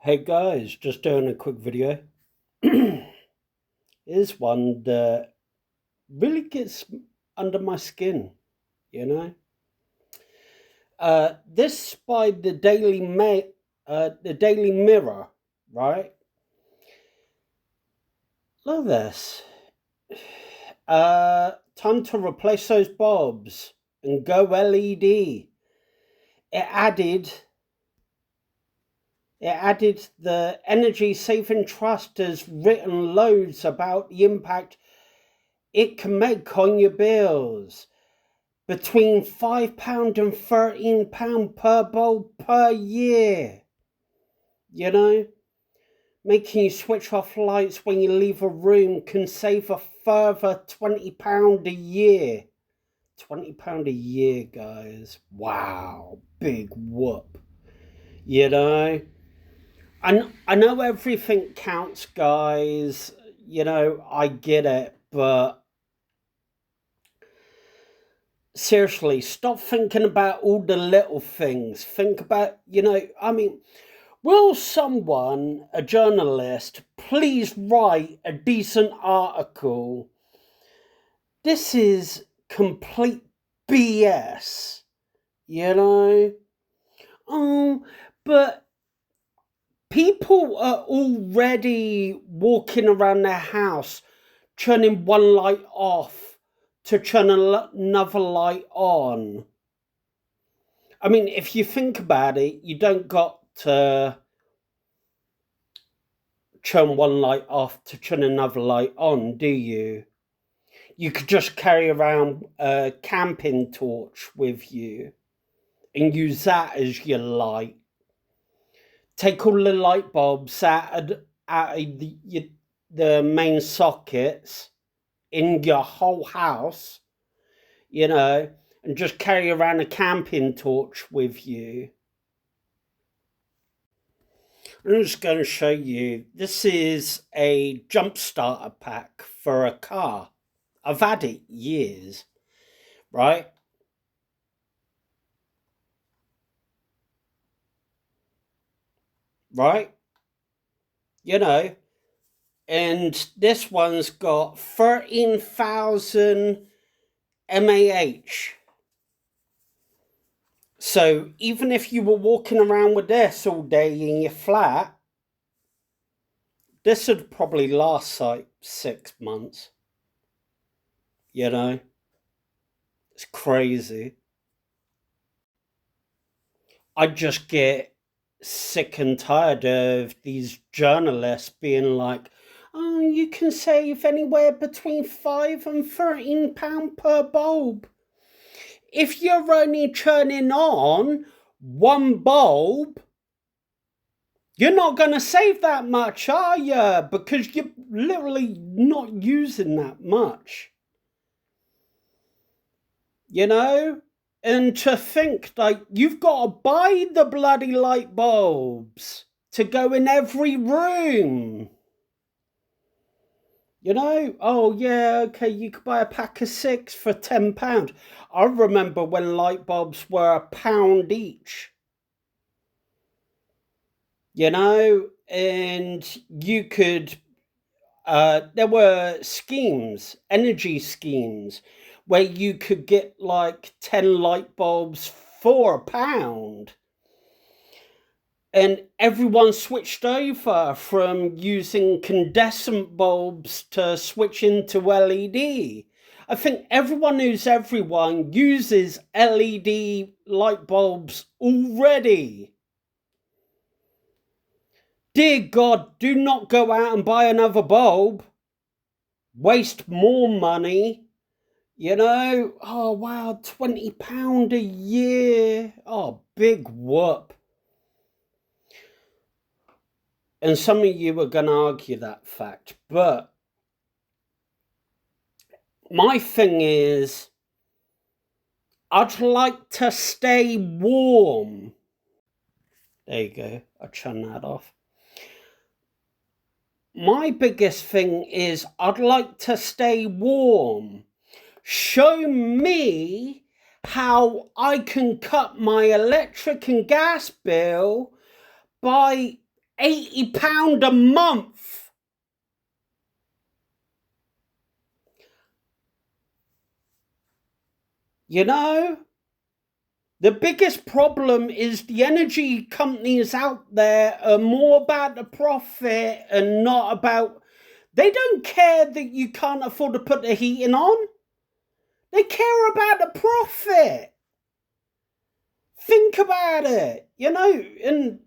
Hey guys, just doing a quick video. Here's one that really gets under my skin, you know. This by the Daily Mirror, right? Look at this. Time to replace those bulbs and go LED. It added It added the Energy Saving Trust has written loads about the impact it can make on your bills. Between £5 and £13 per bulb per year. You know, making you switch off lights when you leave a room can save a further £20 a year. £20 a year, guys. Wow, big whoop. You know, I know everything counts, guys. You know, I get it, but seriously, stop thinking about all the little things. Think about, will someone, a journalist, please write a decent article? This is complete BS, you know? Oh, but people are already walking around their house turning one light off to turn another light on. I mean, if you think about it, you don't got to turn one light off to turn another light on, do you? You could just carry around a camping torch with you and use that as your light. Take all the light bulbs out of the main sockets in your whole house, and just carry around a camping torch with you. I'm just going to show you. This is a jump starter pack for a car. I've had it years, right? Right? You know, and this one's got 13,000 mAh. So even if you were walking around with this all day in your flat, this would probably last like 6 months. You know, it's crazy. I just get sick and tired of these journalists being like, oh, you can save anywhere between £5 and £13 per bulb. If you're only turning on one bulb, you're not going to save that much, are you? Because you're literally not using that much. You know? And to think, like, you've got to buy the bloody light bulbs to go in every room. You know? Oh, yeah, okay, you could buy a pack of 6 for £10. I remember when light bulbs were £1 each. You know? And you could, there were schemes, energy schemes, where you could get like 10 light bulbs for £1. And everyone switched over from using incandescent bulbs to switch into LED. I think everyone uses LED light bulbs already. Dear God, do not go out and buy another bulb. Waste more money. You know, oh wow, £20 a year. Oh, big whoop. And some of you are going to argue that fact, but my thing is, I'd like to stay warm. There you go, I turn that off. My biggest thing is, I'd like to stay warm. Show me how I can cut my electric and gas bill by £80 a month. You know, the biggest problem is the energy companies out there are more about the profit and not about... They don't care that you can't afford to put the heating on. They care about the profit. Think about it, you know, and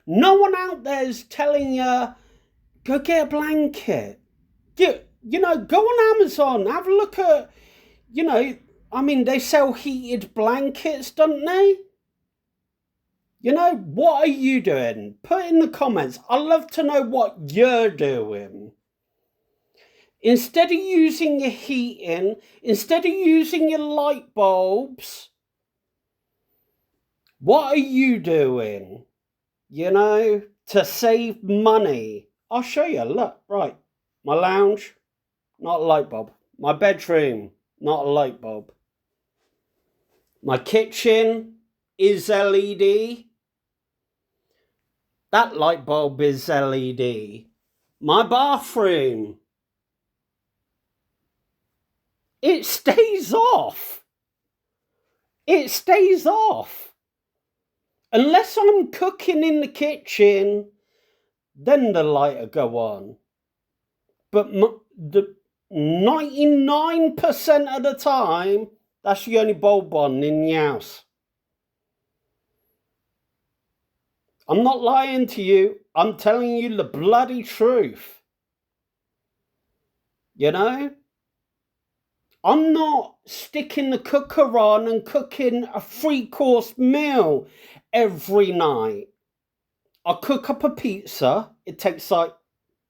no one out there is telling you, go get a blanket. You know, go on Amazon, have a look at, you know, I mean, they sell heated blankets, don't they? You know, what are you doing? Put in the comments. I'd love to know what you're doing. Instead of using your heating, instead of using your light bulbs, what are you doing, you know, to save money? I'll show you. Look, right. My lounge, not a light bulb. My bedroom, not a light bulb. My kitchen is LED. That light bulb is LED. My bathroom, it stays off. It stays off. Unless I'm cooking in the kitchen, then the light will go on. But the 99% of the time, that's the only bulb on in the house. I'm not lying to you. I'm telling you the bloody truth. You know? I'm not sticking the cooker on and cooking a 3-course meal every night. I cook up a pizza. It takes like,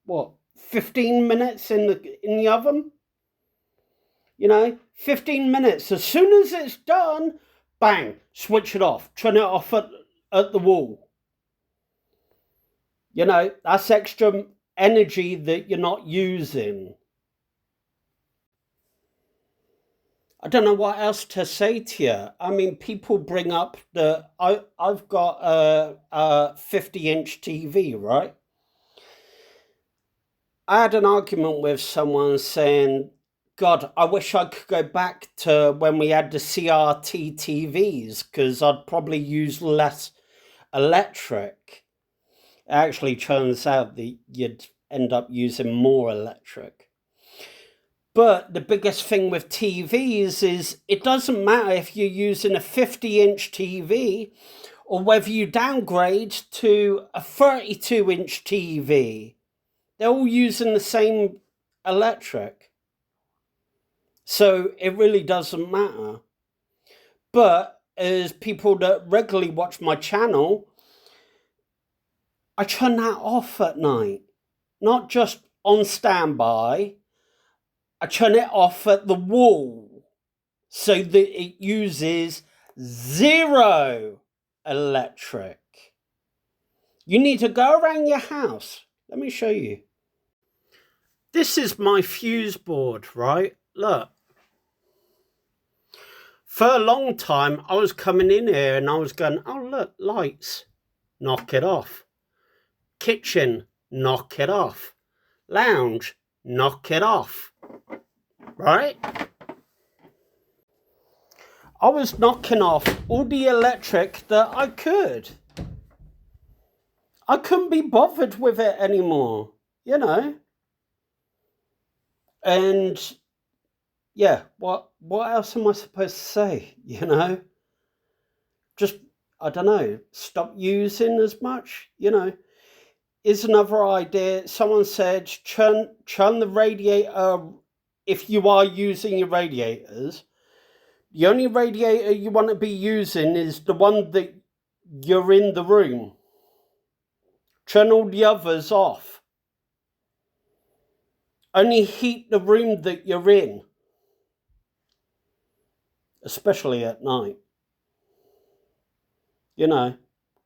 what, 15 minutes in the oven? You know, 15 minutes. As soon as it's done, bang, switch it off. Turn it off at the wall. You know, that's extra energy that you're not using. I don't know what else to say to you. I mean, people bring up I've got a 50-inch TV, right? I had an argument with someone saying, God, I wish I could go back to when we had the CRT TVs because I'd probably use less electric. It actually turns out that you'd end up using more electric. But the biggest thing with TVs is it doesn't matter if you're using a 50-inch TV or whether you downgrade to a 32-inch TV. They're all using the same electric. So it really doesn't matter. But as people that regularly watch my channel, I turn that off at night. Not just on standby. I turn it off at the wall so that it uses 0 electric. You need to go around your house. Let me show you. This is my fuse board, right? Look. For a long time, I was coming in here and I was going, oh, look, lights. Knock it off. Kitchen. Knock it off. Lounge. Knock it off. Right? I was knocking off all the electric that I could. I couldn't be bothered with it anymore, you know. And yeah, what else am I supposed to say, you know? Just, I don't know, stop using as much, you know. Is another idea. Someone said, turn the radiator, if you are using your radiators, the only radiator you want to be using is the one that you're in the room. Turn all the others off. Only heat the room that you're in. Especially at night. You know.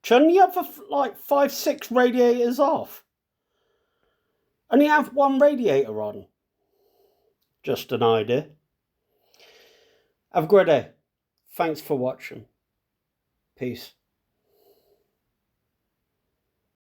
Turn the other, like, 5, 6 radiators off. Only have one radiator on. Just an idea. Have a great day. Thanks for watching. Peace.